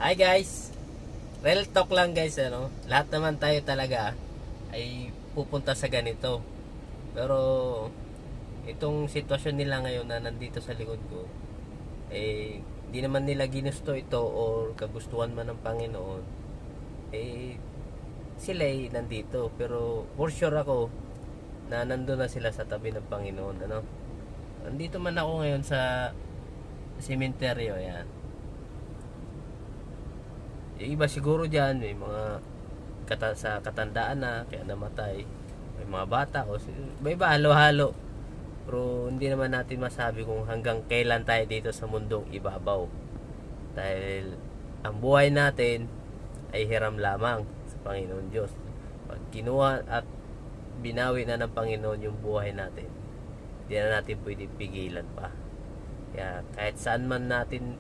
Hi guys, real talk lang guys, ano, lahat naman tayo talaga ay pupunta sa ganito. Pero itong sitwasyon nila ngayon na nandito sa likod ko, di naman nila ginusto ito or kagustuhan man ng Panginoon. Sila ay nandito, pero for sure ako na nandun na sila sa tabi ng Panginoon, ano. Nandito man ako ngayon sa sementeryo, yan. Yung iba siguro dyan, may mga sa katandaan na, kaya namatay. May mga bata, o may iba, halo-halo. Pero hindi naman natin masabi kung hanggang kailan tayo dito sa mundong ibabaw. Dahil ang buhay natin ay hiram lamang sa Panginoon Diyos. Pag kinuha at binawi na ng Panginoon yung buhay natin, hindi na natin pwede pigilan pa. Kaya kahit saan man natin